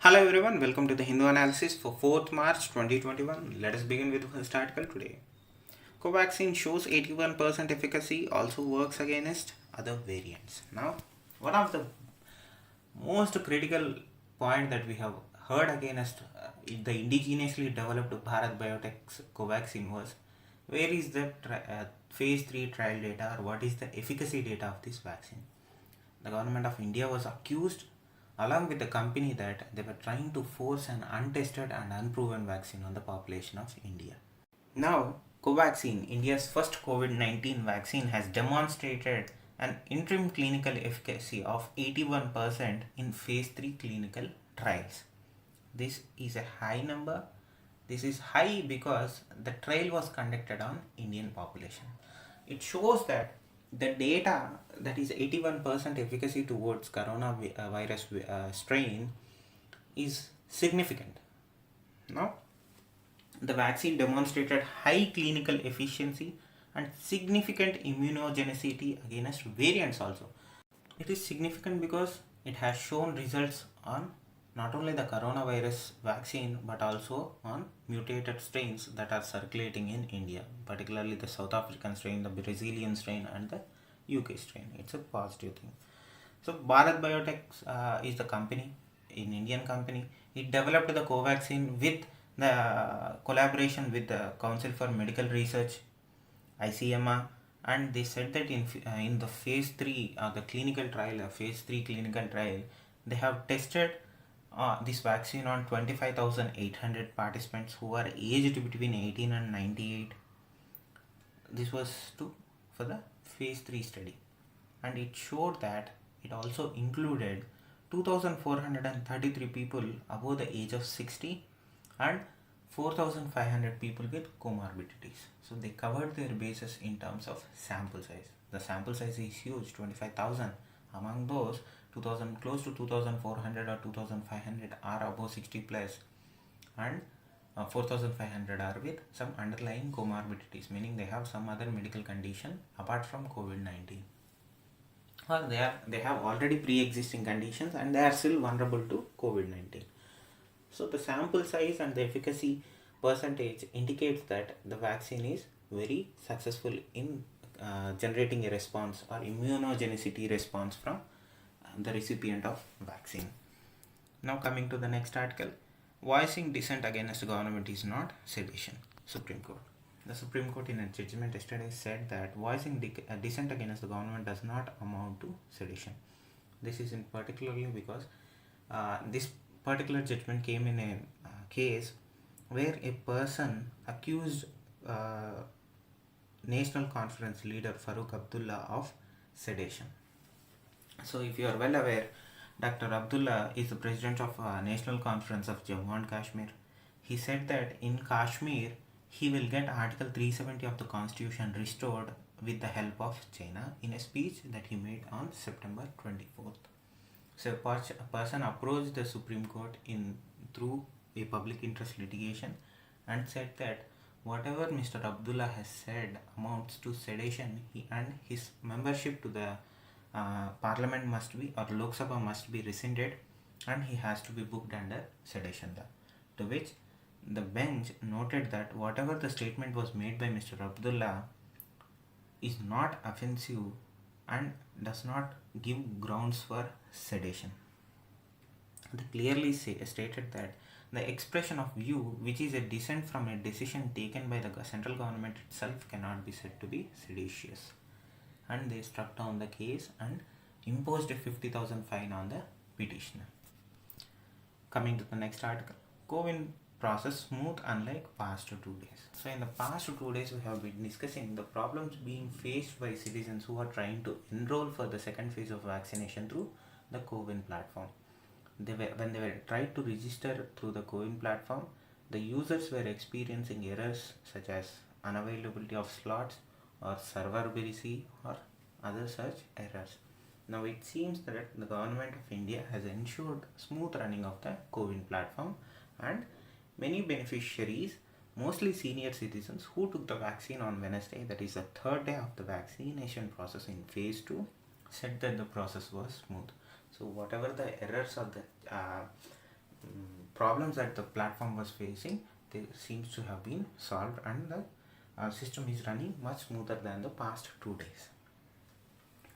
Hello everyone, welcome to the Hindu analysis for 4th March 2021. Let us begin with the first article today. Covaxin shows 81% efficacy, also works against other variants. Now, one of the most critical point that we have heard against the indigenously developed Bharat Biotech's Covaxin was, where is the phase 3 trial data, or what is the efficacy data of this vaccine? The government of India was accused along with the company that they were trying to force an untested and unproven vaccine on the population of India. Now, Covaxin, India's first COVID-19 vaccine, has demonstrated an interim clinical efficacy of 81% in phase 3 clinical trials. This is a high number. This is high because the trial was conducted on Indian population. It shows that the data, that is 81% efficacy towards coronavirus strain, is significant. Now, the vaccine demonstrated high clinical efficiency and significant immunogenicity against variants also. It is significant because it has shown results on not only the coronavirus vaccine but also on mutated strains that are circulating in India, particularly the South African strain, the Brazilian strain and the UK strain. It's a positive thing. So Bharat Biotech is the company, an Indian company. It developed the Covaxin with the collaboration with the Council for Medical Research, ICMR, and they said that in the phase 3, the clinical trial, phase 3 clinical trial, they have tested this vaccine on 25,800 participants who are aged between 18 and 98. This was for the phase 3 study, and it showed that it also included 2,433 people above the age of 60 and 4,500 people with comorbidities. So they covered their bases in terms of sample size. The sample size is huge, 25,000. Among those, close to 2,400 or 2,500 are above 60 plus, and 4,500 are with some underlying comorbidities, meaning they have some other medical condition apart from COVID-19, or they have already pre-existing conditions and they are still vulnerable to COVID-19. So the sample size and the efficacy percentage indicates that the vaccine is very successful in generating a response or immunogenicity response from the recipient of vaccine. Now coming to the next article, voicing dissent against government is not sedition. Supreme Court. The Supreme Court in a judgment yesterday said that voicing dissent against the government does not amount to sedition. This is in particularly because this particular judgment came in a case where a person accused National Conference leader Farooq Abdullah of sedition. So if you are well aware, Dr. Abdullah is the president of National Conference of Jammu and Kashmir. He said that in Kashmir, he will get Article 370 of the Constitution restored with the help of China in a speech that he made on September 24th. So a person approached the Supreme Court through a public interest litigation and said that whatever Mr. Abdullah has said amounts to sedition, and his membership to the Parliament must be, or Lok Sabha must be rescinded, and he has to be booked under sedition law. To which the bench noted that whatever the statement was made by Mr. Abdullah is not offensive and does not give grounds for sedition. They clearly stated that the expression of view, which is a dissent from a decision taken by the central government itself, cannot be said to be seditious. And they struck down the case and imposed a 50,000 fine on the petitioner. Coming to the next article, COVID process smooth unlike past 2 days. So in the past 2 days, we have been discussing the problems being faced by citizens who are trying to enroll for the second phase of vaccination through the CoWIN platform. When they were tried to register through the CoWIN platform, the users were experiencing errors such as unavailability of slots or server busy or other such errors. Now it seems that the government of India has ensured smooth running of the CoWIN platform, and many beneficiaries, mostly senior citizens who took the vaccine on Wednesday, that is the third day of the vaccination process in phase 2, said that the process was smooth. So whatever the errors or the problems that the platform was facing, they seems to have been solved, and the system is running much smoother than the past 2 days.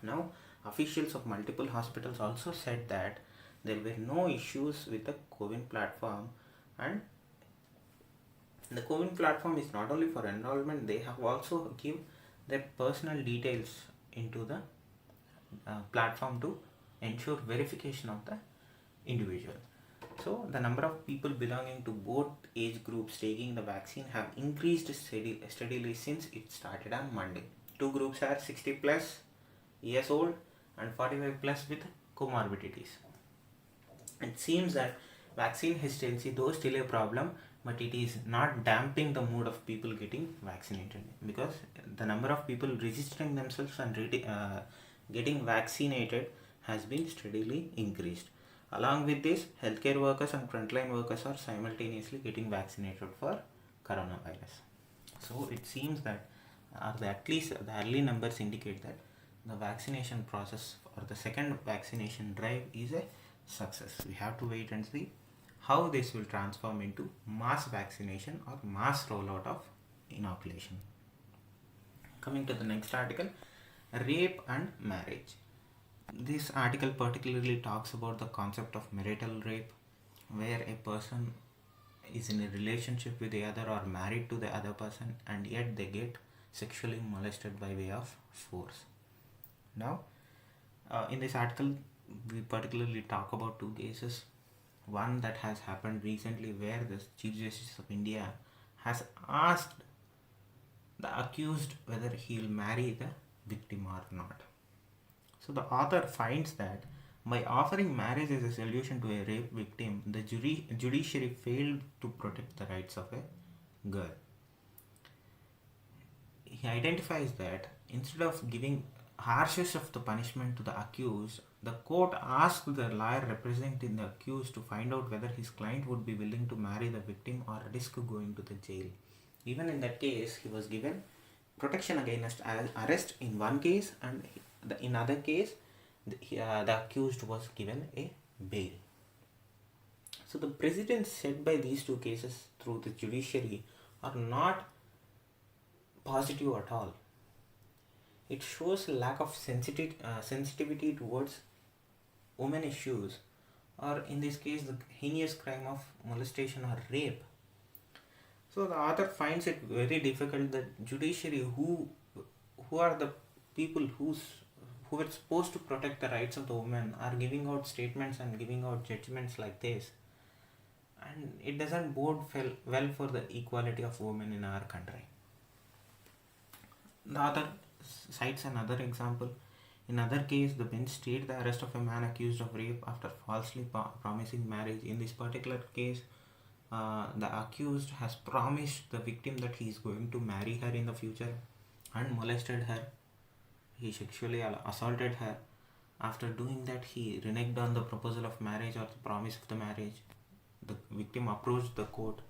Now, officials of multiple hospitals also said that there were no issues with the COVID platform, and the COVID platform is not only for enrollment, they have also give their personal details into the platform to ensure verification of the individual. So the number of people belonging to both age groups taking the vaccine have increased steadily since it started on Monday. Two groups are 60 plus years old and 45 plus with comorbidities. It seems that vaccine hesitancy, though still a problem, but it is not damping the mood of people getting vaccinated, because the number of people registering themselves and getting vaccinated has been steadily increased. Along with this, healthcare workers and frontline workers are simultaneously getting vaccinated for coronavirus. So it seems that, or at least the early numbers indicate that the vaccination process or the second vaccination drive is a success. We have to wait and see how this will transform into mass vaccination or mass rollout of inoculation. Coming to the next article, rape and marriage. This article particularly talks about the concept of marital rape, where a person is in a relationship with the other or married to the other person, and yet they get sexually molested by way of force. Now, in this article, we particularly talk about two cases. One that has happened recently, where the Chief Justice of India has asked the accused whether he will marry the victim or not. So the author finds that by offering marriage as a solution to a rape victim, the judiciary failed to protect the rights of a girl. He identifies that instead of giving harshest of the punishment to the accused, the court asked the lawyer representing the accused to find out whether his client would be willing to marry the victim or risk going to the jail. Even in that case, he was given protection against arrest in one case, and in other case, the accused was given a bail. So the precedents set by these two cases through the judiciary are not positive at all. It shows a lack of sensitivity towards women issues, or in this case the heinous crime of molestation or rape. So the author finds it very difficult that judiciary, who are the people who were supposed to protect the rights of the women, are giving out statements and giving out judgments like this, and it doesn't bode well for the equality of women in our country. The author cites another example. In other case, the bench stayed the arrest of a man accused of rape after falsely promising marriage. In this particular case, the accused has promised the victim that he is going to marry her in the future and molested her. He sexually assaulted her. After doing that, he reneged on the proposal of marriage or the promise of the marriage. The victim approached the court.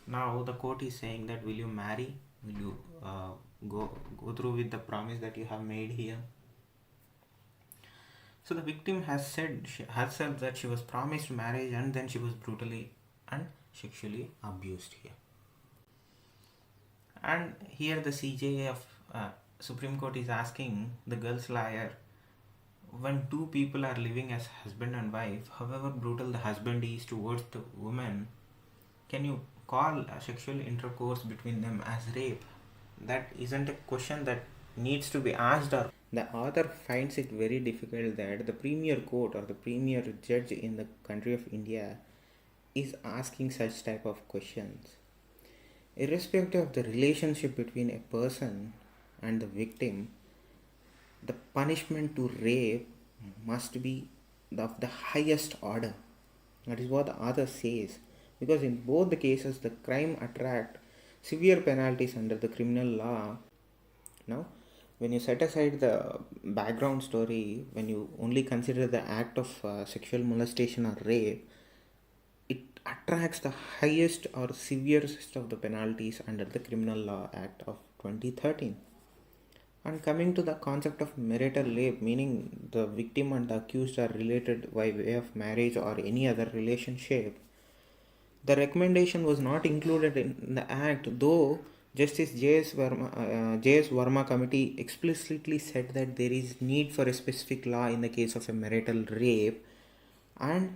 Now the court is saying that, will you marry? Will you go through with the promise that you have made here? So the victim has said herself that she was promised marriage, and then she was brutally and sexually abused here. And here the CJA of Supreme Court is asking the girl's lawyer, when two people are living as husband and wife, however brutal the husband is towards the woman, can you call sexual intercourse between them as rape? That isn't a question that needs to be asked. Or the author finds it very difficult that the premier court or the premier judge in the country of India is asking such type of questions. Irrespective of the relationship between a person and the victim, the punishment to rape must be of the highest order. That is what the author says, because in both the cases the crime attract severe penalties under the criminal law. Now, when you set aside the background story, when you only consider the act of sexual molestation or rape, it attracts the highest or severest of the penalties under the Criminal Law Act of 2013. And coming to the concept of Meritor Labe, meaning the victim and the accused are related by way of marriage or any other relationship, The recommendation was not included in the Act, though Justice J.S. Verma committee explicitly said that there is need for a specific law in the case of a marital rape and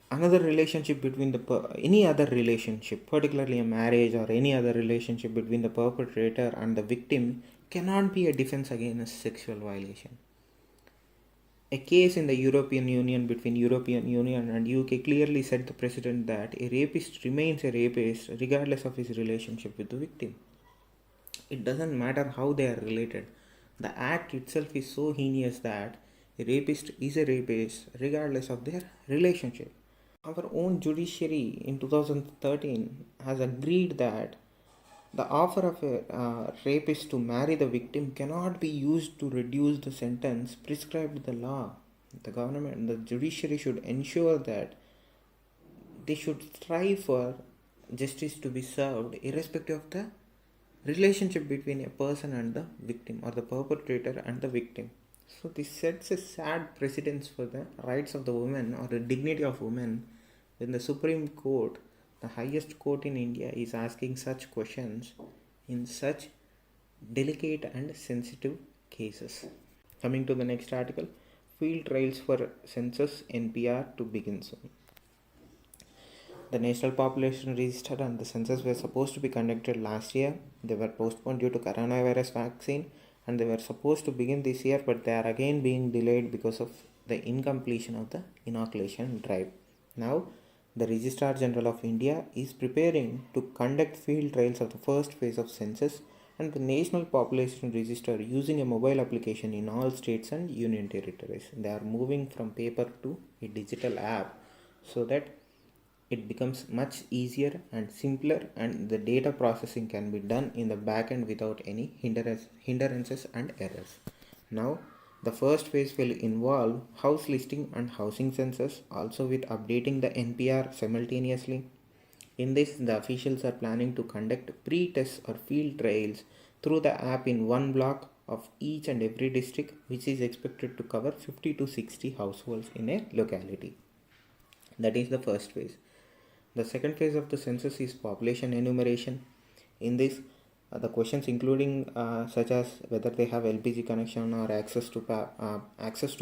another relationship between any other relationship, particularly a marriage or any other relationship between the perpetrator and the victim, cannot be a defense against sexual violation. A case in the European Union between European Union and UK clearly said the precedent that a rapist remains a rapist regardless of his relationship with the victim. It doesn't matter how they are related. The act itself is so heinous that a rapist is a rapist regardless of their relationship. Our own judiciary in 2013 has agreed that the offer of a rapist to marry the victim cannot be used to reduce the sentence prescribed in the law. The government, the judiciary should ensure that they should strive for justice to be served irrespective of the relationship between a person and the victim or the perpetrator and the victim. So this sets a sad precedence for the rights of the woman or the dignity of women when the Supreme Court, the highest court in India, is asking such questions in such delicate and sensitive cases. Coming to the next article, field trials for census NPR to begin soon. The National Population Register and the census were supposed to be conducted last year. They were postponed due to coronavirus vaccine and they were supposed to begin this year, but they are again being delayed because of the incompletion of the inoculation drive. Now, the Registrar General of India is preparing to conduct field trials of the first phase of census and the National Population Register using a mobile application in all states and union territories. They are moving from paper to a digital app so that it becomes much easier and simpler and the data processing can be done in the back end without any hindrances and errors. Now, the first phase will involve house listing and housing census, also with updating the NPR simultaneously. In this, the officials are planning to conduct pre-tests or field trials through the app in one block of each and every district, which is expected to cover 50 to 60 households in a locality. That is the first phase. The second phase of the census is population enumeration. In this, the questions including such as whether they have LPG connection or access to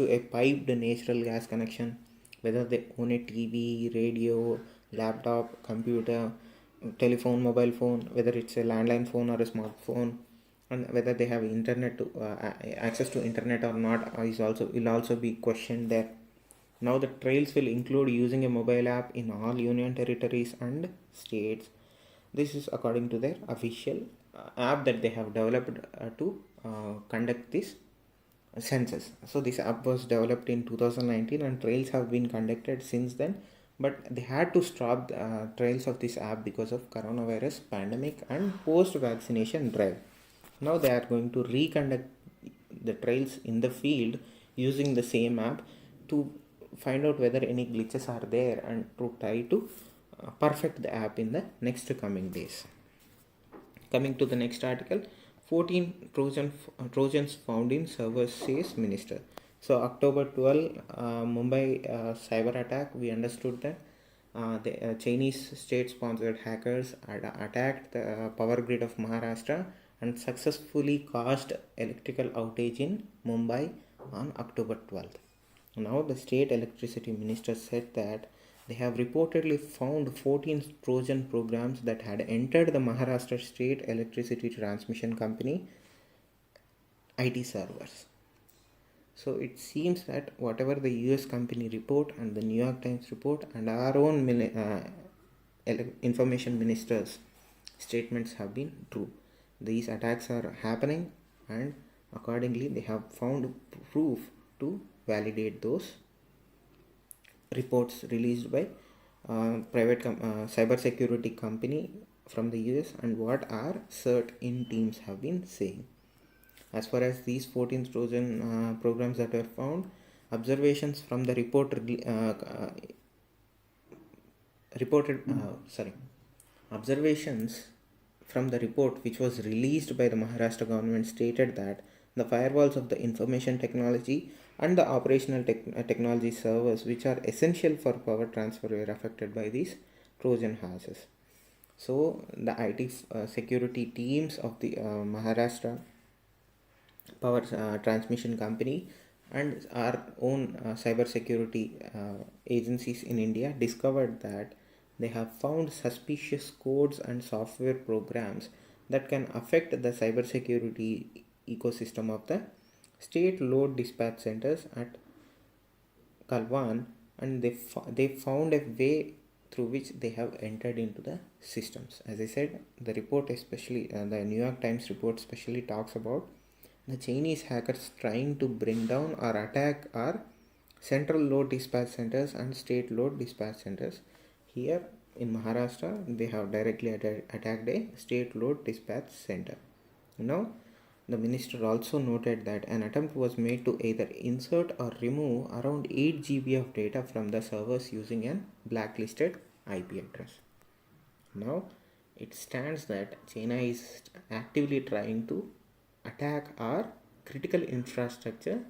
a piped natural gas connection, whether they own a TV, radio, laptop, computer, telephone, mobile phone, whether it's a landline phone or a smartphone, and whether they have internet access to internet or not will also be questioned there. Now the trials will include using a mobile app in all union territories and states. This is according to their official app that they have developed to conduct this census. So this app was developed in 2019 and trials have been conducted since then, but they had to stop trials of this app because of coronavirus pandemic and post-vaccination drive. Now they are going to reconduct the trials in the field using the same app to find out whether any glitches are there and to try to perfect the app in the next coming days. Coming to the next article, 14 Trojans found in servers, says Minister. So October 12, Mumbai cyber attack, we understood that the Chinese state-sponsored hackers attacked the power grid of Maharashtra and successfully caused electrical outage in Mumbai on October 12th. Now the state electricity minister said that they have reportedly found 14 Trojan programs that had entered the Maharashtra State Electricity Transmission Company IT servers. So it seems that whatever the US company report and the New York Times report and our own information minister's statements have been true. These attacks are happening and accordingly they have found proof to validate those reports released by private cyber security company from the US and what our CERT-in teams have been saying. As far as these 14 Trojan programs that were found, observations from the observations from the report which was released by the Maharashtra government stated that the firewalls of the information technology and the operational technology servers which are essential for power transfer were affected by these Trojan horses. So the IT security teams of the Maharashtra power transmission company and our own cyber security agencies in India discovered that they have found suspicious codes and software programs that can affect the cyber security ecosystem of the state load dispatch centers at Kalwan, and they found a way through which they have entered into the systems. As I said, the report especially the New York Times report especially talks about the Chinese hackers trying to bring down or attack our central load dispatch centers and state load dispatch centers. Here in Maharashtra, they have directly attacked a state load dispatch center. Now, the minister also noted that an attempt was made to either insert or remove around 8 GB of data from the servers using an blacklisted IP address. Now, it stands that China is actively trying to attack our critical infrastructure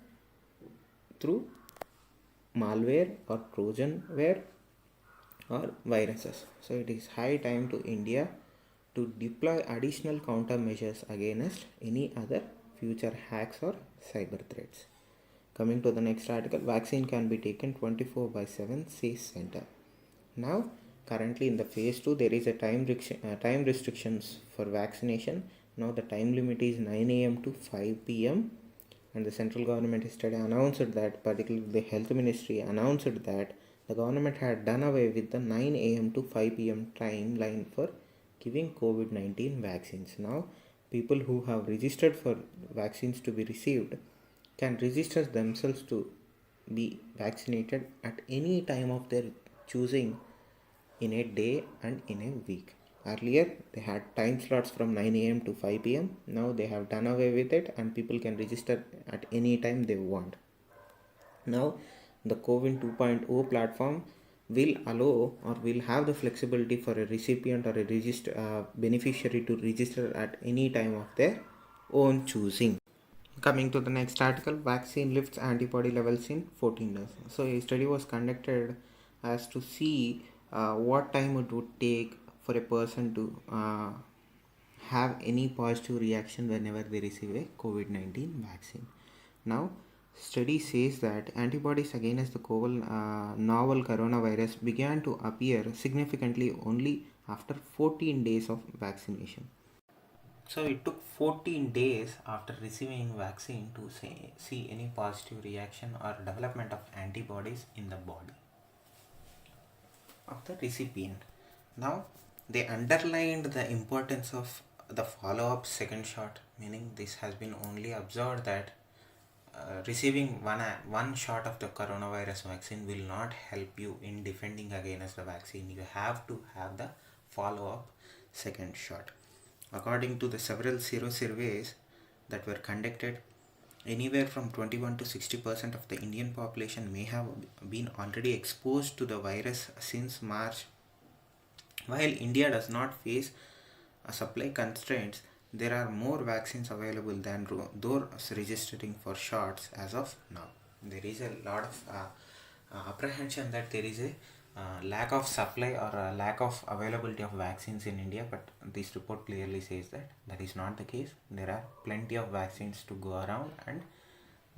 through malware or trojanware or viruses. So it is high time to India to deploy additional countermeasures against any other future hacks or cyber threats. Coming to the next article, vaccine can be taken 24/7, says center. Now, currently in the phase 2, there is a time restrictions for vaccination. Now the time limit is 9 a.m. to 5 p.m. and the central government yesterday announced that, particularly the health ministry announced that the government had done away with the 9 a.m. to 5 p.m. timeline for giving COVID-19 vaccines. Now, people who have registered for vaccines to be received can register themselves to be vaccinated at any time of their choosing in a day and in a week. Earlier, they had time slots from 9 a.m. to 5 p.m. Now they have done away with it and people can register at any time they want. Now, the COVID 2.0 platform will allow or will have the flexibility for a recipient or a beneficiary to register at any time of their own choosing. Coming to the next article, vaccine lifts antibody levels in 14 days. So a study was conducted as to see what time it would take for a person to have any positive reaction whenever they receive a COVID-19 vaccine. Now, study says that antibodies against the novel coronavirus began to appear significantly only after 14 days of vaccination. So it took 14 days after receiving vaccine to see any positive reaction or development of antibodies in the body of the recipient. Now, they underlined the importance of the follow-up second shot, meaning this has been only observed that receiving one shot of the coronavirus vaccine will not help you in defending against the vaccine. You have to have the follow-up second shot. According to the several serosurveys that were conducted, anywhere from 21 to 60% of the Indian population may have been already exposed to the virus since March. While India does not face supply constraints, there are more vaccines available than those registering for shots as of now. There is a lot of apprehension that there is a lack of supply or a lack of availability of vaccines in India, but this report clearly says that that is not the case. There are plenty of vaccines to go around, and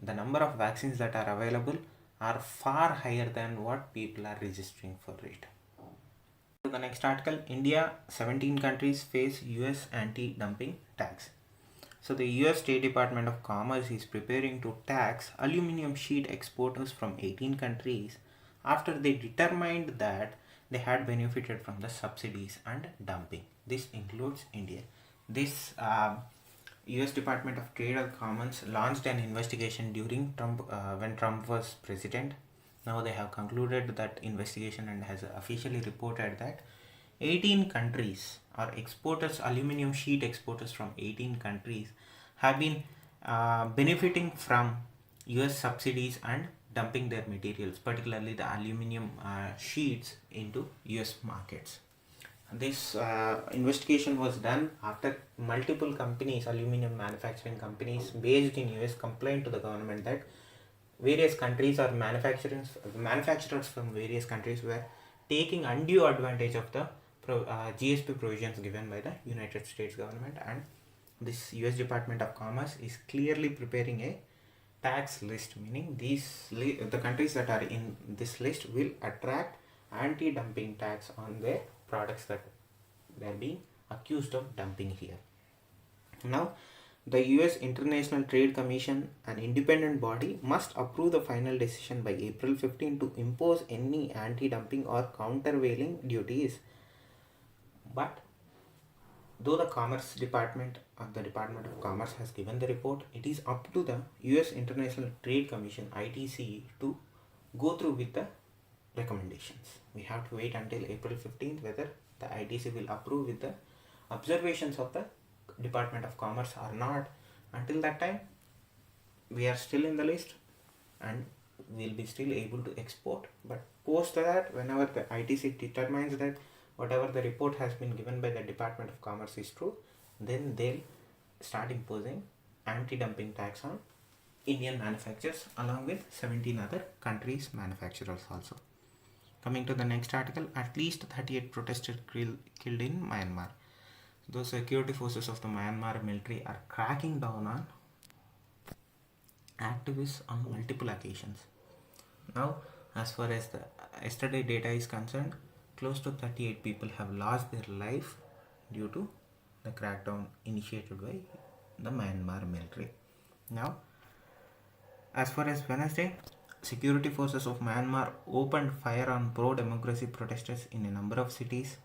the number of vaccines that are available are far higher than what people are registering for it. To the next article, India, 17 countries face US anti-dumping tax. So the US State Department of Commerce is preparing to tax aluminum sheet exporters from 18 countries after they determined that they had benefited from the subsidies and dumping. This includes India. This US Department of Trade and Commerce launched an investigation during when Trump was president. Now they have concluded that investigation and has officially reported that 18 countries or exporters, aluminum sheet exporters from 18 countries have been benefiting from US subsidies and dumping their materials, particularly the aluminum sheets, into US markets. This investigation was done after multiple companies, aluminum manufacturing companies based in US, complained to the government that various countries or manufacturers from various countries were taking undue advantage of the GSP provisions given by the United States government, and this US Department of Commerce is clearly preparing a tax list, meaning the countries that are in this list will attract anti-dumping tax on their products that they are being accused of dumping here. Now, the US International Trade Commission, an independent body, must approve the final decision by April 15 to impose any anti-dumping or countervailing duties. But though the Commerce Department or the Department of Commerce has given the report, it is up to the US International Trade Commission (ITC) to go through with the recommendations. We have to wait until April 15th whether the ITC will approve with the observations of the Department of Commerce or not. Until that time, we are still in the list and we'll be still able to export. But post that, whenever the ITC determines that whatever the report has been given by the Department of Commerce is true, then they'll start imposing anti-dumping tax on Indian manufacturers along with 17 other countries' manufacturers also. Coming to the next article, at least 38 protesters killed in Myanmar. The security forces of the Myanmar military are cracking down on activists on multiple occasions. Now, as far as the yesterday data is concerned, close to 38 people have lost their life due to the crackdown initiated by the Myanmar military. Now, as far as Wednesday, security forces of Myanmar opened fire on pro-democracy protesters in a number of cities.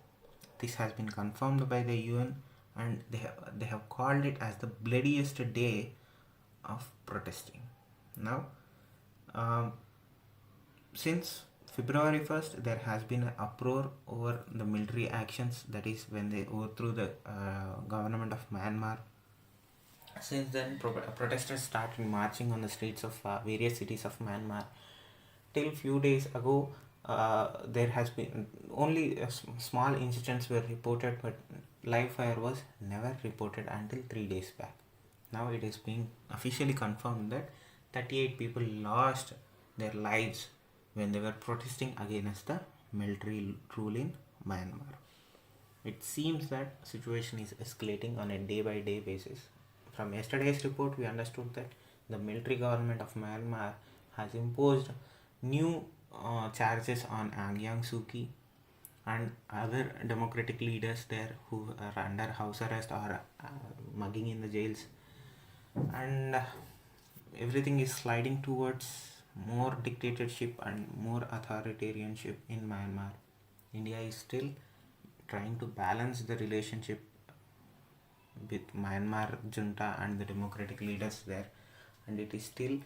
This has been confirmed by the UN, and they have called it as the bloodiest day of protesting. Now, since February 1st, there has been an uproar over the military actions, that is when they overthrew the government of Myanmar. Since then, protesters started marching on the streets of various cities of Myanmar. Till few days ago, there has been only small incidents were reported, but live fire was never reported until 3 days back. Now it is being officially confirmed that 38 people lost their lives when they were protesting against the military rule in Myanmar. It seems that situation is escalating on a day-by-day basis. From yesterday's report, we understood that the military government of Myanmar has imposed new charges on Aung San Suu Kyi and other democratic leaders there who are under house arrest or mugging in the jails, and everything is sliding towards more dictatorship and more authoritarianship in Myanmar. India is still trying to balance the relationship with Myanmar junta and the democratic leaders there, and it is still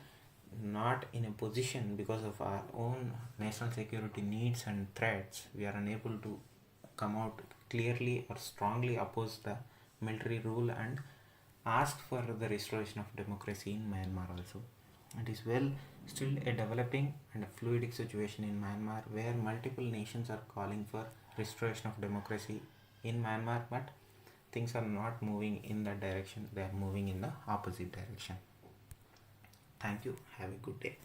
not in a position because of our own national security needs and threats. We are unable to come out clearly or strongly oppose the military rule and ask for the restoration of democracy in Myanmar also. It is still a developing and a fluidic situation in Myanmar where multiple nations are calling for restoration of democracy in Myanmar, but things are not moving in that direction. They are moving in the opposite direction. Thank you. Have a good day.